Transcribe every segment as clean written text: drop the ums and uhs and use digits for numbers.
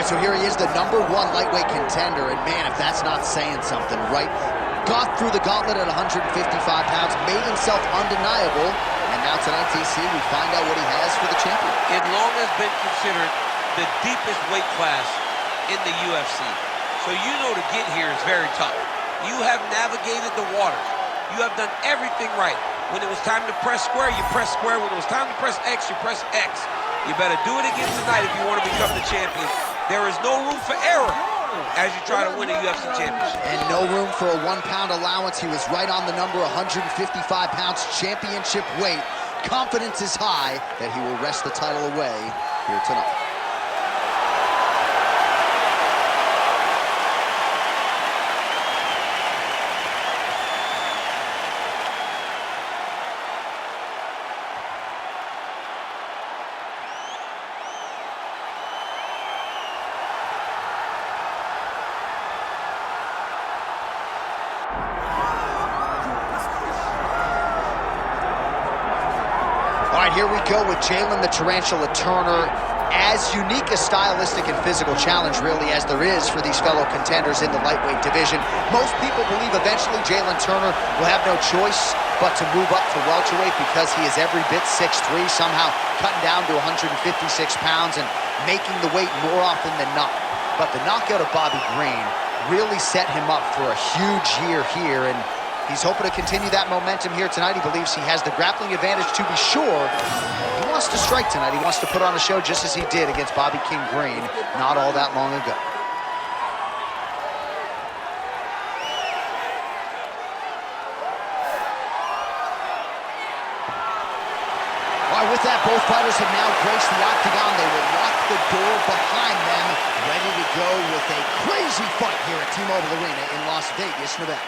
right, so here he is, the #1 lightweight contender, and man, if that's not saying something, right? Got through the gauntlet at 155 pounds, made himself undeniable, and now tonight, TC, we find out what he has for the champion. It long has been considered the deepest weight class in the UFC. So you know to get here is very tough. You have navigated the waters. You have done everything right. When it was time to press square, you press square. When it was time to press X, you press X. You better do it again tonight if you want to become the champion. There is no room for error as you try to win a UFC championship. And no room for a 1-pound allowance. He was right on the number, 155 pounds, championship weight. Confidence is high that he will wrest the title away here tonight. All right, here we go with Jalin the Tarantula Turner. As unique a stylistic and physical challenge, really, as there is for these fellow contenders in the lightweight division. Most people believe eventually Jalin Turner will have no choice but to move up to welterweight because he is every bit 6'3", somehow cutting down to 156 pounds and making the weight more often than not. But the knockout of Bobby Green really set him up for a huge year here, and he's hoping to continue that momentum here tonight. He believes he has the grappling advantage, to be sure. He wants to strike tonight. He wants to put on a show just as he did against Bobby King Green not all that long ago. All right, with that, both fighters have now graced the octagon. They will lock the door behind them, ready to go with a crazy fight here at T-Mobile Arena in Las Vegas, Nevada.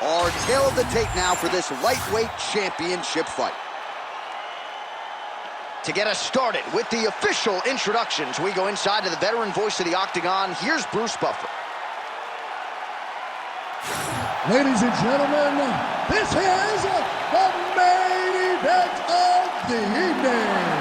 Our tail of the tape now for this lightweight championship fight. To get us started with the official introductions, we go inside to the veteran voice of the octagon. Here's Bruce Buffer. Ladies and gentlemen, this is the main event of the evening.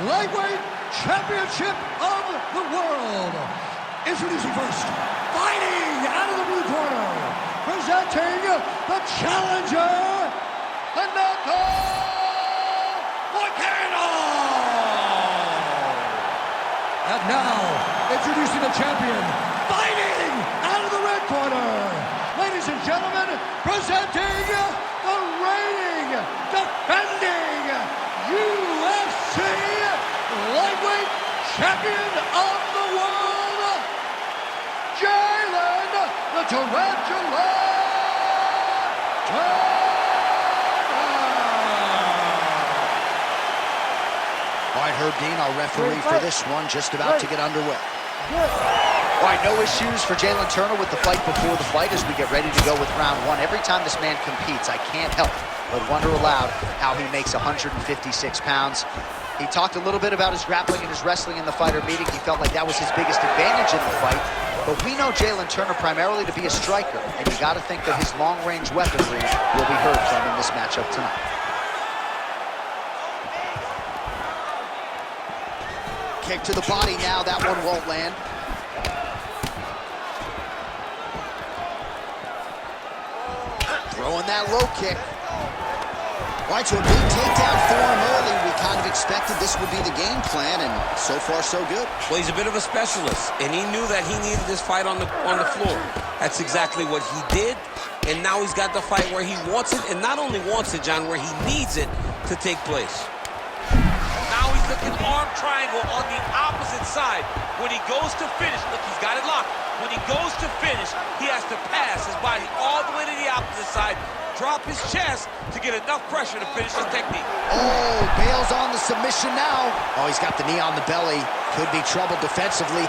Lightweight championship of the world. Introducing first, fighting out of the blue corner, presenting the challenger, Renato Moicano. And now, introducing the champion, fighting out of the red corner. Ladies and gentlemen, presenting the reigning, defending UFC lightweight champion of the world, Jalin the Tarantula Turner. All right, Herb Dean, our referee for this one, just about to get underway. All right, no issues for Jalin Turner with the fight before the fight as we get ready to go with round one. Every time this man competes, I can't help but wonder aloud how he makes 156 pounds. He talked a little bit about his grappling and his wrestling in the fighter meeting. He felt like that was his biggest advantage in the fight. But we know Jalin Turner primarily to be a striker, and you got to think that his long-range weaponry will be heard from in this matchup tonight. Kick to the body now, that one won't land. Throwing that low kick. Right, so a big takedown for him early. We kind of expected this would be the game plan, and so far so good. Well, he's a bit of a specialist, and he knew that he needed this fight on the floor. That's exactly what he did, and now he's got the fight where he wants it, and not only wants it, John, where he needs it to take place. Now he's looking arm triangle on the opposite side. When he goes to finish, look, he's got it locked. When he goes to finish, he has to pass his body all the way to the opposite side, drop his chest to get enough pressure to finish his technique. Oh, bails on the submission now. Oh, he's got the knee on the belly. Could be trouble defensively.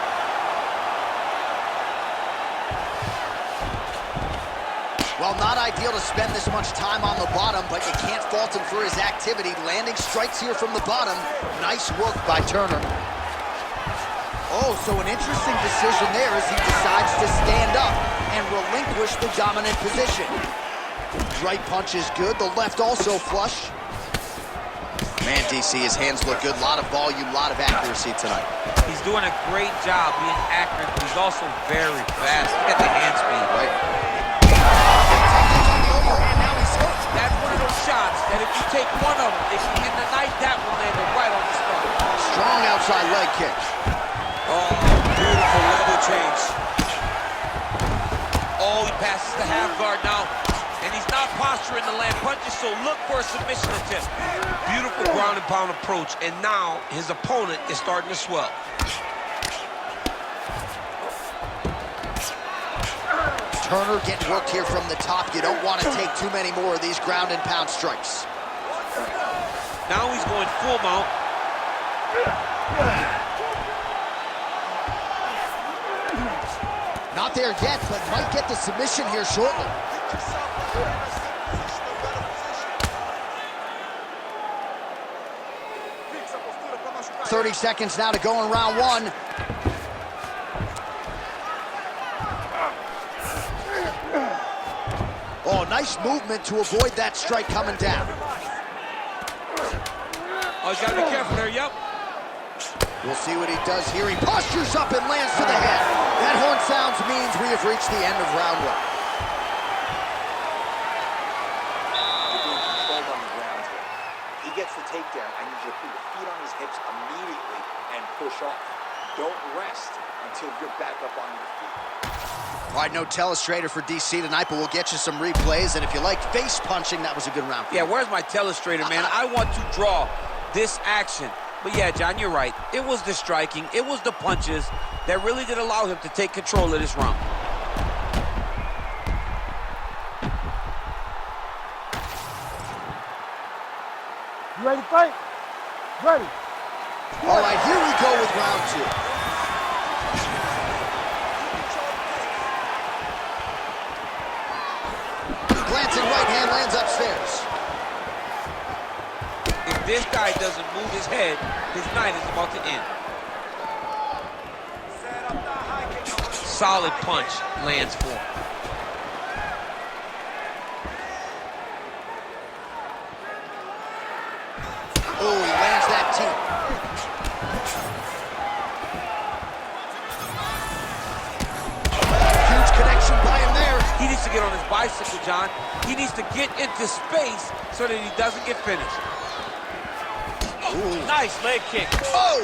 Well, not ideal to spend this much time on the bottom, but you can't fault him for his activity. Landing strikes here from the bottom. Nice work by Turner. Oh, so an interesting decision there as he decides to stand up and relinquish the dominant position. Right punch is good, the left also flush. Man, DC, his hands look good. A lot of volume, a lot of accuracy tonight. He's doing a great job being accurate, but he's also very fast. Look at the hand speed. Right. That's one of those shots that if you take one of them, if you hit the knife, that will land it right on the spot. Strong outside leg kick. Oh, beautiful level change. Oh, he passes the half guard now. And he's not posturing to land punches, so look for a submission attempt. Beautiful ground and pound approach, and now his opponent is starting to swell. Turner getting worked here from the top. You don't want to take too many more of these ground and pound strikes. Now he's going full mount. Not there yet, but might get the submission here shortly. 30 seconds now to go in round one. Oh, nice movement to avoid that strike coming down. Oh, he's got to be careful there, yep. We'll see what he does here. He postures up and lands to the head. That horn sounds means we have reached the end of round one. He gets the takedown. I need you to put your feet on his hips immediately and push off. Don't rest until you're back up on your feet. All right, no telestrator for DC tonight, but we'll get you some replays. And if you like face punching, that was a good round. Yeah, where's my telestrator, man? I want to draw this action. But yeah, John, you're right. It was the striking, it was the punches that really did allow him to take control of this round. You ready to fight? Ready. All right, here we go with round two. Glancing right hand lands upstairs. If this guy doesn't move his head, his night is about to end. Solid punch lands for him. Oh, he lands that teep. Huge connection by him there. He needs to get on his bicycle, John. He needs to get into space so that he doesn't get finished. Oh, nice leg kick. Oh!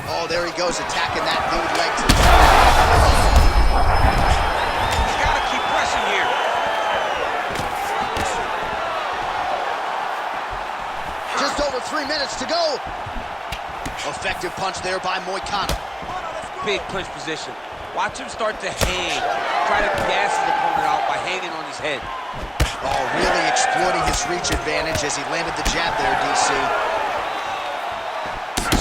Oh, there he goes, attacking that lead leg. He's got to keep pressing here. Just over 3 minutes to go. Effective punch there by Moicano. Big clinch position. Watch him start to hang. Try to gas his opponent out by hanging on his head. Oh, really exploiting his reach advantage as he landed the jab there, DC.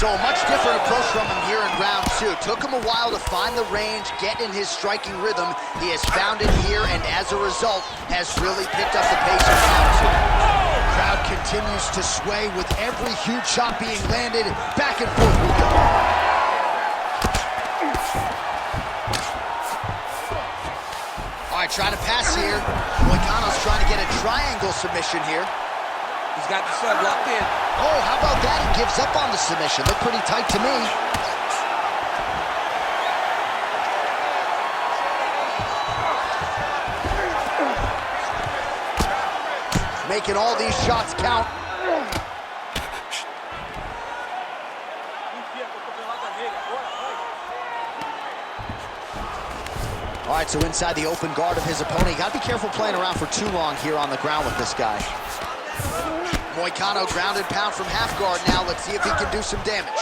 So a much different approach from him here in round two. Took him a while to find the range, get in his striking rhythm. He has found it here, and as a result, has really picked up the pace in round two. Crowd continues to sway with every huge shot being landed. Back and forth we go. All right, trying to pass here. Moicano's trying to get a triangle submission here. He's got the sub locked in. Oh, how about that? He gives up on the submission. Looked pretty tight to me. Making all these shots count. All right, so inside the open guard of his opponent. You got to be careful playing around for too long here on the ground with this guy. Moicano grounded pound from half guard now. Let's see if he can do some damage.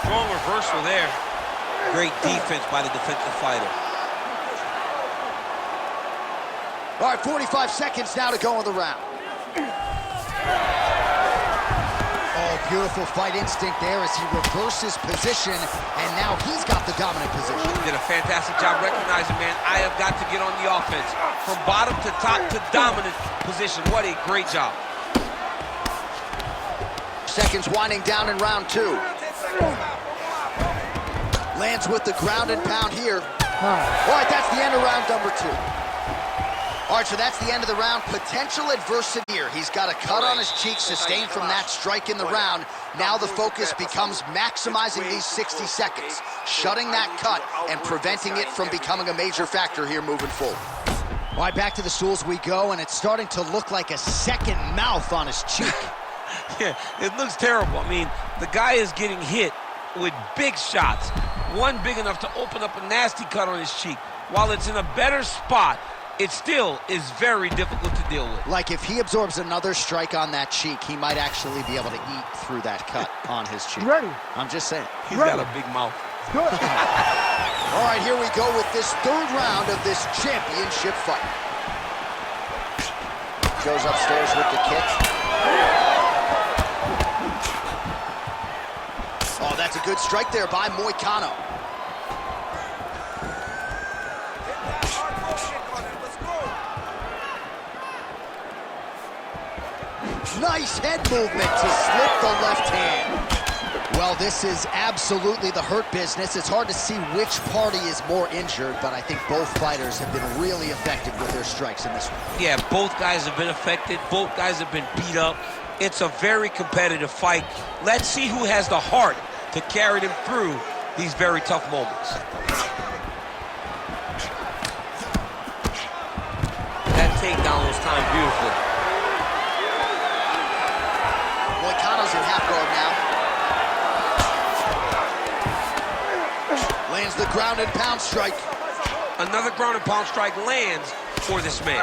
Strong reversal there. Great defense by the defensive fighter. All right, 45 seconds now to go in the round. Oh, Beautiful fight instinct there as he reverses position, and now he's got the dominant position. Did a fantastic job recognizing, man, I have got to get on the offense. From bottom to top to dominant position. What a great job. Seconds winding down in round 2. Lands with the ground and pound here. All right, that's the end of round number 2. All right, so that's the end of the round. Potential adversity here. He's got a cut on his cheek sustained from that strike in the round. Now the focus becomes maximizing these 60 seconds, shutting that cut and preventing it from becoming a major factor here moving forward. All right, back to the stools we go, and it's starting to look like a second mouth on his cheek. Yeah, it looks terrible. I mean, the guy is getting hit with big shots. One big enough to open up a nasty cut on his cheek. While it's in a better spot, it still is very difficult to deal with. Like if he absorbs another strike on that cheek, he might actually be able to eat through that cut on his cheek. Ready? I'm just saying. He's got a big mouth. Good. All right, here we go with this third round of this championship fight. Goes upstairs with the kick. Oh, that's a good strike there by Moicano. Nice head movement to slip the left hand. Well, this is absolutely the hurt business. It's hard to see which party is more injured, but I think both fighters have been really effective with their strikes in this one. Yeah, both guys have been affected. Both guys have been beat up. It's a very competitive fight. Let's see who has the heart to carry them through these very tough moments. That takedown was timed beautifully. Moicano's in half guard now. Lands the ground and pound strike. Another ground and pound strike lands for this man.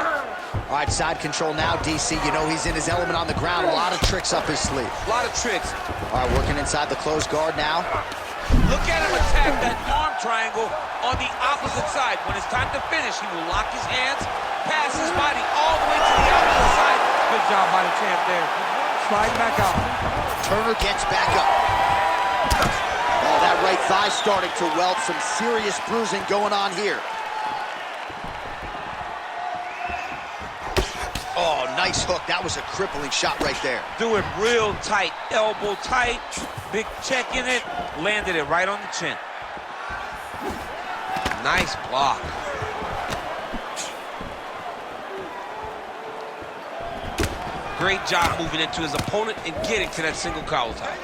All right, side control now, DC. You know he's in his element on the ground. A lot of tricks up his sleeve. A lot of tricks. All right, working inside the closed guard now. Look at him attack that arm triangle on the opposite side. When it's time to finish, he will lock his hands, pass his body all the way to the opposite side. Good job by the champ there. Slide back out. Turner gets back up. Oh, that right thigh starting to welt. Some serious bruising going on here. Oh, nice hook. That was a crippling shot right there. Do it real tight, elbow tight, big check in it, landed it right on the chin. Nice block. Great job moving into his opponent and getting to that single collar tie.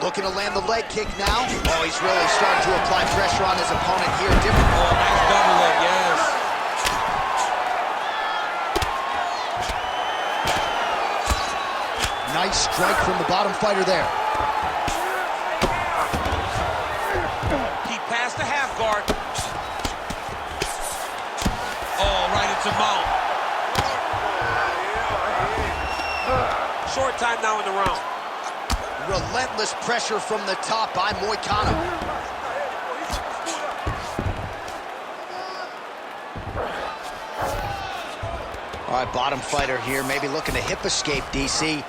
Looking to land the leg kick now. Oh, he's really starting to apply pressure on his opponent here. Different. Oh, nice double leg, yes. Nice strike from the bottom fighter there. He passed the half guard. Oh, right into mount. Short time now in the round. Relentless pressure from the top by Moicano. All right, bottom fighter here, maybe looking to hip escape, DC.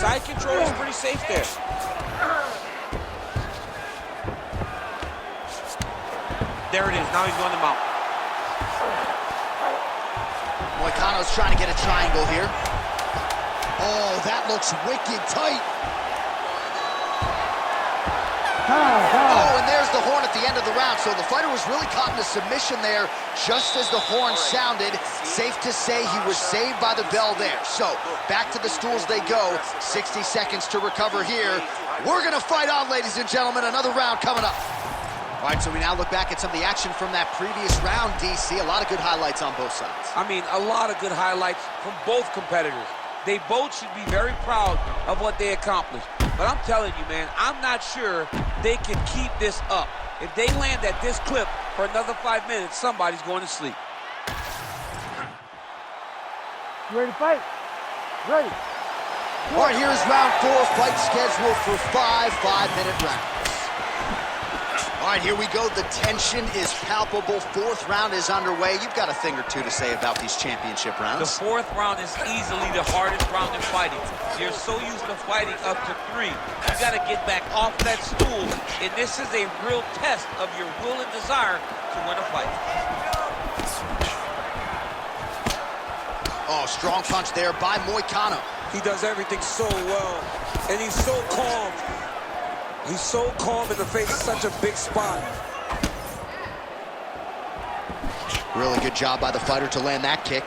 Side control is pretty safe there. There it is. Now he's going to mount. Moicano's trying to get a triangle here. Oh, that looks wicked tight. Oh, and there's the horn at the end of the round. So the fighter was really caught in a submission there just as the horn sounded. Safe to say he was saved by the bell there. So back to the stools they go. 60 seconds to recover here. We're going to fight on, ladies and gentlemen. Another round coming up. All right, so we now look back at some of the action from that previous round, DC. A lot of good highlights on both sides. I mean, a lot of good highlights from both competitors. They both should be very proud of what they accomplished. But I'm telling you, man, I'm not sure they can keep this up. If they land at this clip for another 5 minutes, somebody's going to sleep. You ready to fight? Ready. All right, here's round 4, fight scheduled for 5 5-minute rounds. All right, here we go. The tension is palpable. Fourth round is underway. You've got a thing or two to say about these championship rounds. The fourth round is easily the hardest round in fighting. You're so used to fighting up to 3. You got to get back off that stool, and this is a real test of your will and desire to win a fight. Oh, strong punch there by Moicano. He does everything so well, and he's so calm. He's so calm in the face of such a big spot. Really good job by the fighter to land that kick.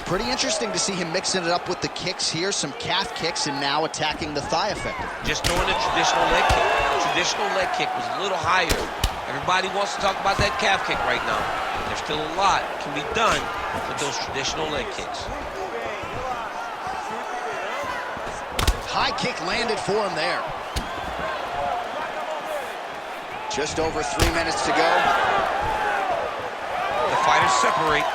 Pretty interesting to see him mixing it up with the kicks here, some calf kicks, and now attacking the thigh effectively. Just throwing a traditional leg kick. The traditional leg kick was a little higher. Everybody wants to talk about that calf kick right now. There's still a lot can be done with those traditional leg kicks. High kick landed for him there. Just over 3 minutes to go. The fighters separate.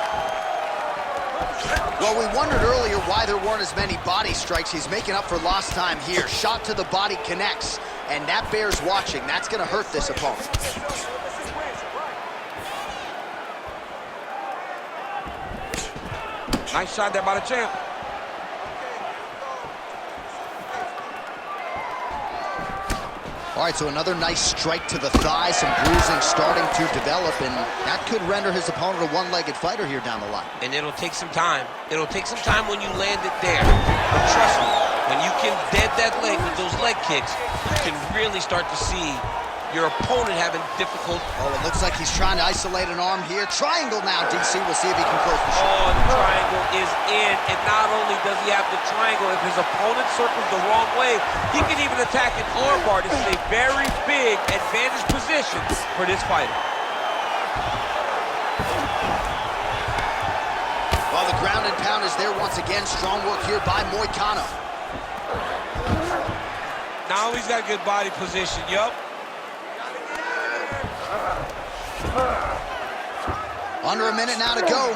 Well, we wondered earlier why there weren't as many body strikes. He's making up for lost time here. Shot to the body connects, and that bears watching. That's going to hurt this opponent. Nice shot there by the champ. All right, so another nice strike to the thigh, some bruising starting to develop, and that could render his opponent a one-legged fighter here down the line. And it'll take some time. It'll take some time when you land it there. But trust me, when you can dead that leg with those leg kicks, you can really start to see your opponent having difficult. Oh, it looks like he's trying to isolate an arm here. Triangle now, DC. We'll see if he can close the shot. Oh, the triangle is in, and not only does he have the triangle, if his opponent circles the wrong way, he can even attack an armbar. This is a very big advantage position for this fighter. Well, the ground and pound is there once again. Strong work here by Moicano. Now he's got good body position, yup. Under a minute now to go.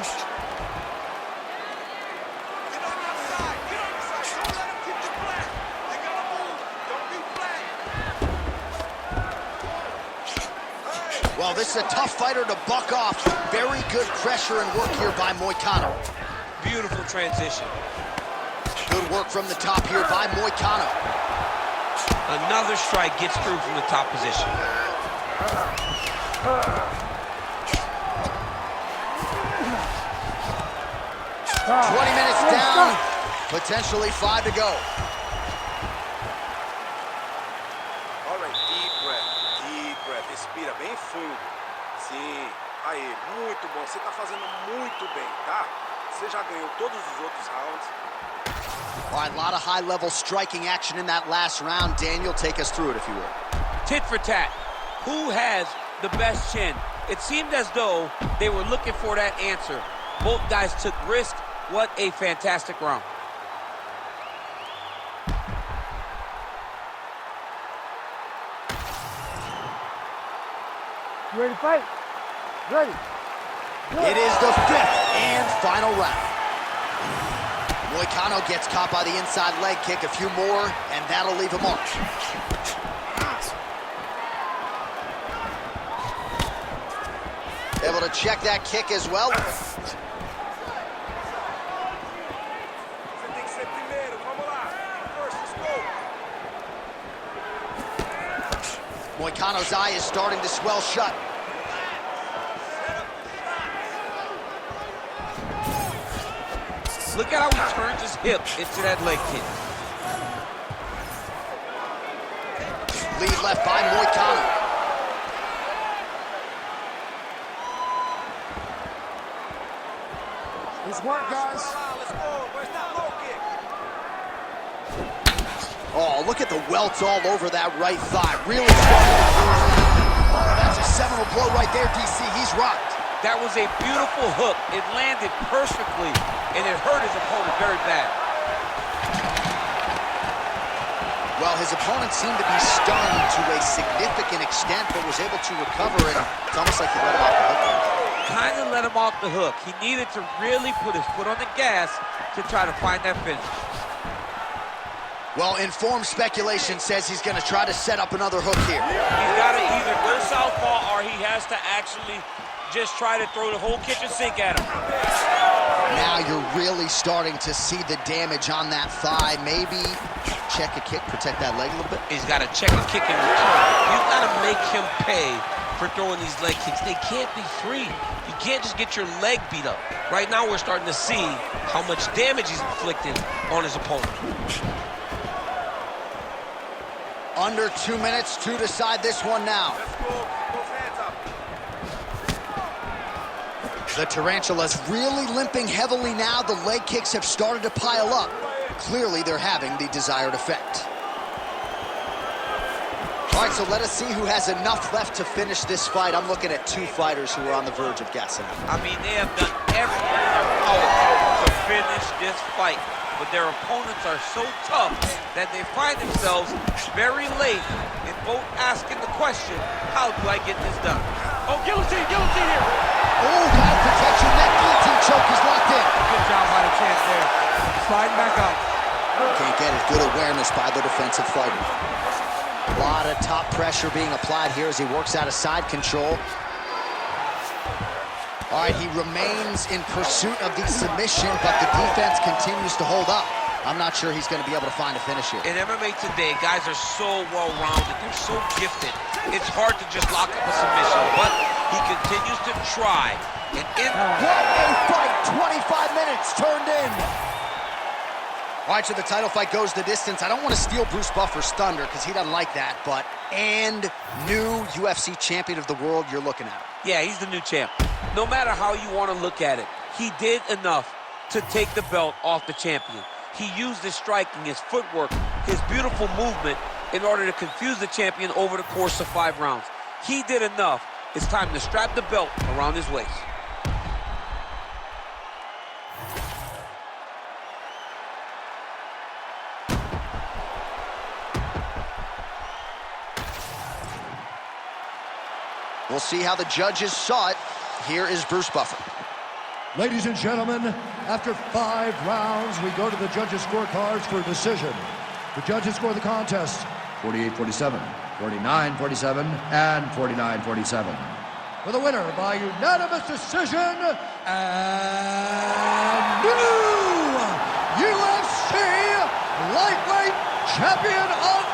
Well, this is a tough fighter to buck off. Very good pressure and work here by Moicano. Beautiful transition. Good work from the top here by Moicano. Another strike gets through from the top position. 20 minutes down, potentially 5 to go. All right, deep breath, respira bem fundo. Sim, aí, muito bom, você tá fazendo muito bem, tá? Você já ganhou todos os outros rounds. All right, a lot of high-level striking action in that last round. Daniel, take us through it, if you will. Tit for tat. Who has the best chin? It seemed as though they were looking for that answer. Both guys took risks. What a fantastic round. You ready to fight? Ready. It is the 5th and final round. Moicano gets caught by the inside leg kick. A few more, and that'll leave a mark. Able to check that kick as well. Moicano's eye is starting to swell shut. Look at how he turns his hip into that leg kick. Lead left by Moicano. Nice work, guys. Oh, look at the welts all over that right thigh. Really starting to bruise. Oh, that's a seminal blow right there, DC. He's rocked. That was a beautiful hook. It landed perfectly, and it hurt his opponent very bad. Well, his opponent seemed to be stunned to a significant extent, but was able to recover, and it's almost like he let him off the hook. Kind of let him off the hook. He needed to really put his foot on the gas to try to find that finish. Well, informed speculation says he's going to try to set up another hook here. He's got to either go southpaw or he has to actually just try to throw the whole kitchen sink at him. Now you're really starting to see the damage on that thigh. Maybe check a kick, protect that leg a little bit. He's got to check a kick in return. You've got to make him pay for throwing these leg kicks. They can't be free. You can't just get your leg beat up. Right now we're starting to see how much damage he's inflicting on his opponent. Under 2 minutes to decide this one now. Let's go. Keep those hands up. The Tarantula's really limping heavily now. The leg kicks have started to pile up. Clearly, they're having the desired effect. All right, so let us see who has enough left to finish this fight. I'm looking at two fighters who are on the verge of gassing out. I mean, they have done everything in their power to finish this fight. But their opponents are so tough that they find themselves very late in both asking the question, how do I get this done? Oh, guillotine here. Oh, got protection. That guillotine choke is locked in. Good job by the champ there. Sliding back up. Can't get it. Good awareness by the defensive fighter. A lot of top pressure being applied here as he works out of side control. All right, he remains in pursuit of the submission, but the defense continues to hold up. I'm not sure he's going to be able to find a finish here. In MMA today, guys are so well-rounded. They're so gifted. It's hard to just lock up a submission, but he continues to try. And What a fight! 25 minutes turned in. All right, so the title fight goes the distance. I don't want to steal Bruce Buffer's thunder because he doesn't like that, but new UFC champion of the world, you're looking at him. yeah, he's the new champ. No matter how you want to look at it, he did enough to take the belt off the champion. He used his striking, his footwork, his beautiful movement in order to confuse the champion over the course of 5 rounds. He did enough. It's time to strap the belt around his waist. We'll see how the judges saw it. Here is Bruce Buffer. Ladies and gentlemen, after 5 rounds, we go to the judges' scorecards for a decision. The judges score the contest 48-47, 49-47, and 49-47. For the winner by unanimous decision, and new UFC lightweight champion of